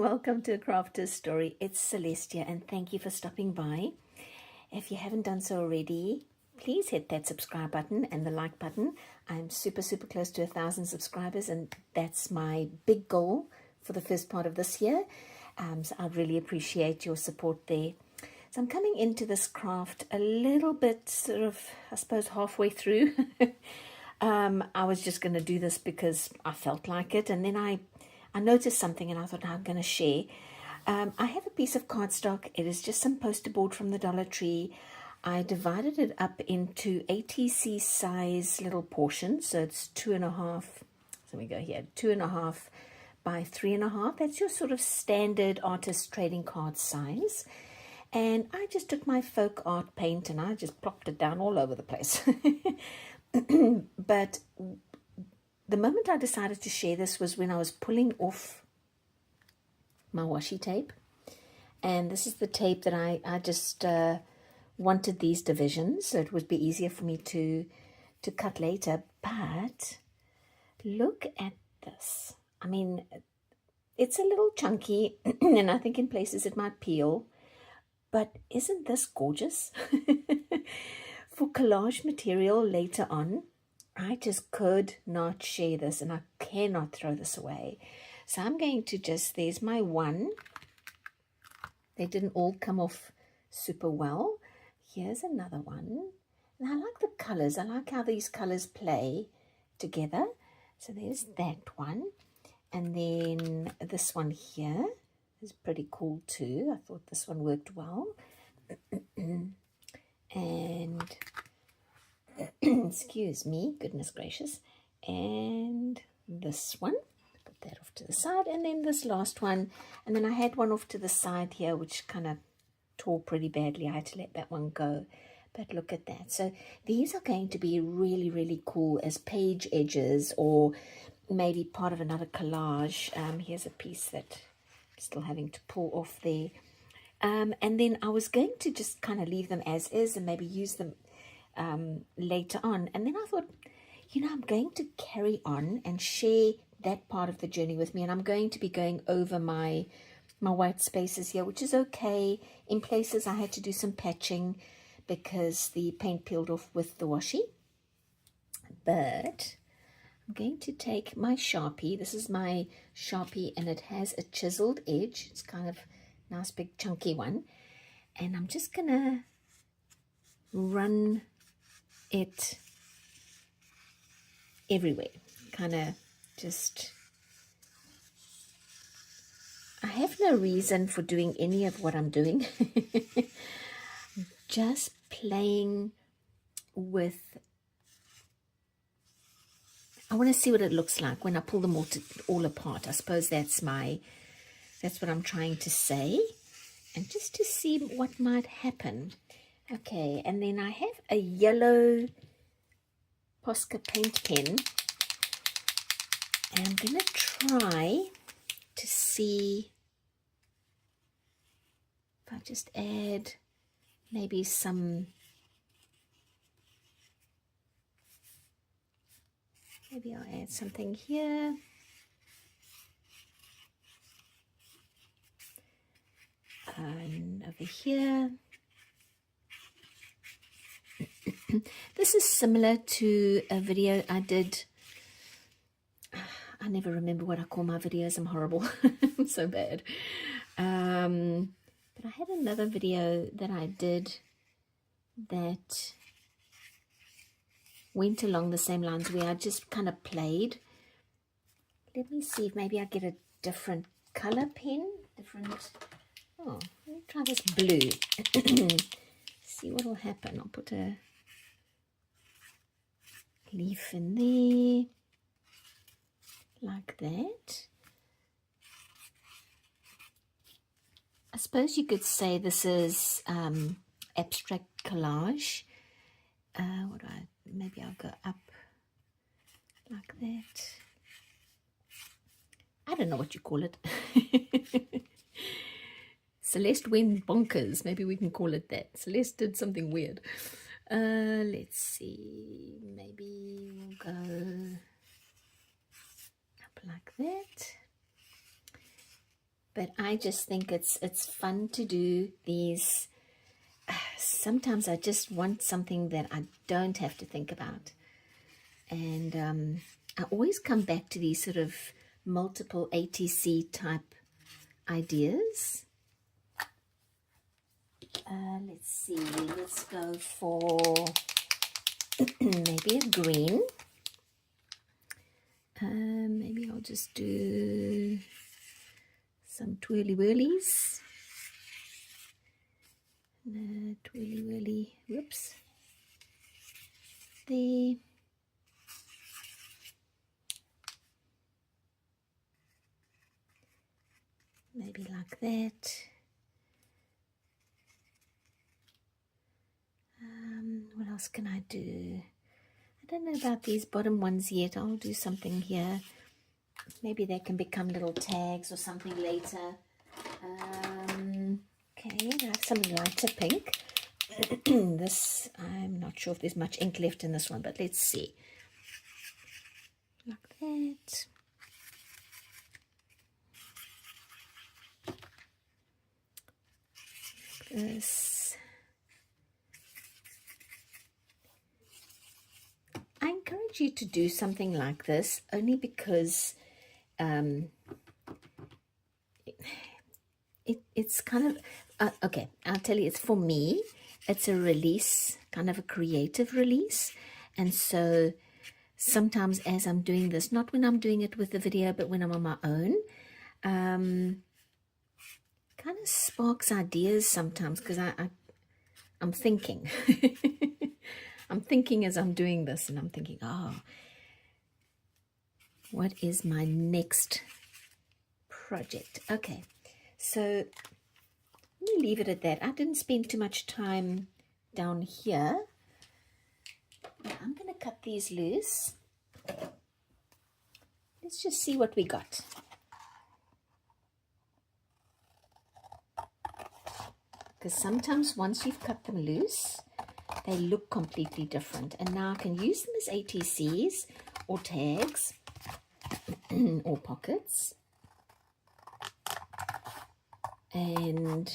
welcome to A Crafter's Story. It's Celestia and thank you for stopping by. If you haven't done so already, please hit that subscribe button and the like button. I'm super close to 1,000 subscribers and that's my big goal for the first part of this year. So I really appreciate your support there. So I'm coming into this craft a little bit sort of, I suppose, halfway through. I was just going to do this because I felt like it, and then I noticed something and I thought I'm going to share. I have a piece of cardstock. It is just some poster board from the Dollar Tree. I divided it up into ATC size little portions. So it's 2.5, so we go here, 2.5 by 3.5. That's your sort of standard artist trading card size. And I just took my folk art paint and I just plopped it down all over the place. But the moment I decided to share this was when I was pulling off my washi tape. And this is the tape that I just wanted these divisions, so it would be easier for me to cut later. But look at this. I mean, it's a little chunky, and I think in places it might peel. But isn't this gorgeous? For collage material later on, I just could not share this and I cannot throw this away. So I'm going to just, there's my one. They didn't all come off super well. Here's another one. And I like the colors. I like how these colors play together. So there's that one. And then this one here is pretty cool too. I thought this one worked well. And excuse me, goodness gracious, and this one, put that off to the side, and then this last one, and then I had one off to the side here which kind of tore pretty badly. I had to let that one go, but look at that. So these are going to be really cool as page edges or maybe part of another collage. Here's a piece that I'm still having to pull off there. And then I was going to just kind of leave them as is and maybe use them later on. And then I thought, you know, I'm going to carry on and share that part of the journey with me. And I'm going to be going over my white spaces here, which is okay. In places I had to do some patching because the paint peeled off with the washi. But I'm going to take my Sharpie. This is my Sharpie and it has a chiseled edge. It's kind of nice big chunky one, and I'm just gonna run it everywhere, kind of just, I have no reason for doing any of what I'm doing. Just playing with, I want to see what it looks like when I pull them all apart. I suppose that's what I'm trying to say, and just to see what might happen. Okay, and then I have a yellow Posca paint pen, and I'm going to try to see if I just add maybe some, maybe I'll add something here. And over here. This is similar to a video I did. I never remember what I call my videos. I'm horrible. I'm so bad. But I had another video that I did that went along the same lines where I just kind of played. Let me see if maybe I get a different color pen. Oh, let me try this blue. See what will happen. I'll put a leaf in there, like that. I suppose you could say this is abstract collage. Maybe I'll go up like that. I don't know what you call it. Celeste went bonkers. Maybe we can call it that. Celeste did something weird. Let's see. Maybe we'll go up like that. but I just think it's fun to do these. Sometimes I just want something that I don't have to think about, and I always come back to these sort of multiple ATC type ideas. Let's see, let's go for maybe a green. Maybe I'll just do some twirly whirlies. Twirly whirly, whoops. There. Maybe like that. What else can I do? I don't know about these bottom ones yet. I'll do something here. Maybe they can become little tags or something later. Okay, I have some lighter pink. This, I'm not sure if there's much ink left in this one, but let's see. Like that. Like this. I encourage you to do something like this only because it's kind of, okay, I'll tell you, it's for me, it's a release, kind of a creative release. And so sometimes as I'm doing this, not when I'm doing it with the video, but when I'm on my own, kind of sparks ideas sometimes, because I'm thinking. I'm thinking as I'm doing this, and I'm thinking, oh, what is my next project? Okay, so let me leave it at that. I didn't spend too much time down here. I'm going to cut these loose. Let's just see what we got. Because sometimes once you've cut them loose, they look completely different. And now I can use them as ATCs or tags or pockets. And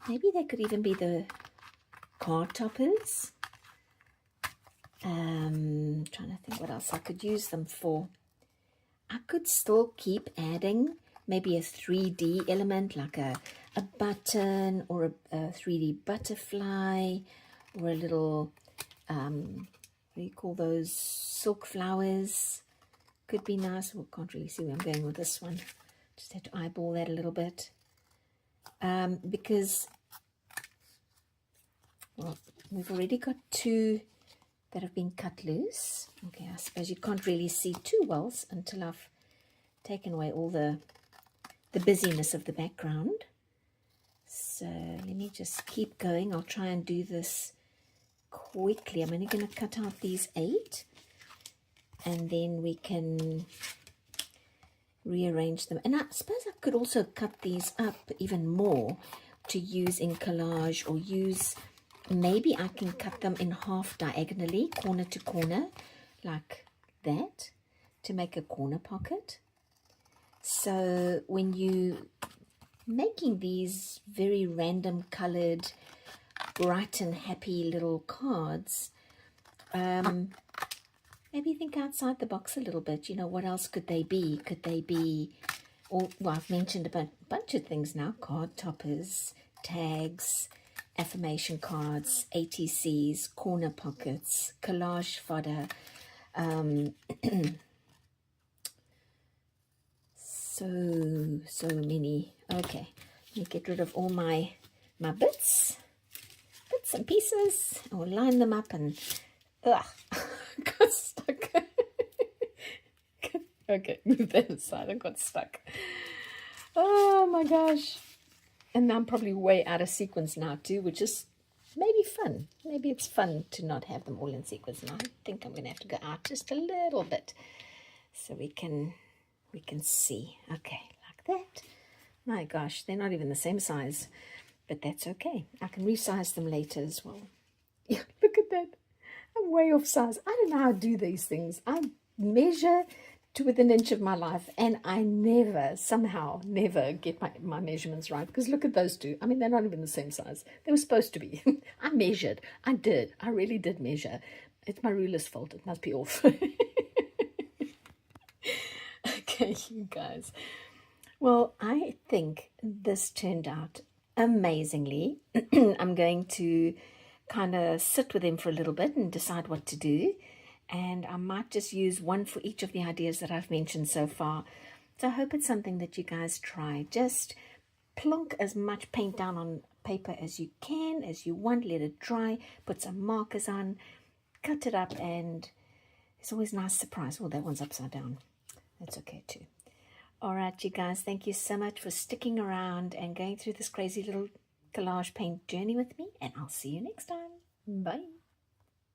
maybe they could even be the card toppers. Trying to think what else I could use them for. I could still keep adding maybe a 3D element, like a button or a 3D butterfly, or a little, what do you call those, silk flowers. Could be nice. Well, can't really see where I'm going with this one. Just had to eyeball that a little bit. Because, well, we've already got two that have been cut loose. Okay, I suppose you can't really see too well until I've taken away all the busyness of the background. So let me just keep going. I'll try and do this quickly. I'm only going to cut out these 8, and then we can rearrange them. And I suppose I could also cut these up even more to use in collage, or use, maybe I can cut them in half diagonally, corner to corner, like that, to make a corner pocket. So when you making these very random colored, bright and happy little cards, maybe think outside the box a little bit. You know, what else could they be? Could they be, or, well, I've mentioned a bunch of things now: card toppers, tags, affirmation cards, ATCs, corner pockets, collage fodder, so many. Okay, let me get rid of all my bits and pieces. I'll line them up and got stuck. Okay, move that aside. I got stuck. Oh my gosh. And I'm probably way out of sequence now too, which is maybe fun. Maybe it's fun to not have them all in sequence. And I think I'm going to have to go out just a little bit so we can see. Okay, like that. My gosh, they're not even the same size, but that's okay. I can resize them later as well. Yeah, look at that. I'm way off size. I don't know how to do these things. I measure to within an inch of my life, and I never, somehow, never get my measurements right, because look at those two. I mean, they're not even the same size. They were supposed to be. I measured. I really did measure. It's my ruler's fault. It must be off. Okay, you guys. Well, I think this turned out amazingly. I'm going to kind of sit with him for a little bit and decide what to do. And I might just use one for each of the ideas that I've mentioned so far. So I hope it's something that you guys try. Just plonk as much paint down on paper as you can, as you want. Let it dry. Put some markers on. Cut it up, and it's always a nice surprise. Oh, that one's upside down. That's okay too. All right, you guys, thank you so much for sticking around and going through this crazy little collage paint journey with me, and I'll see you next time. Bye.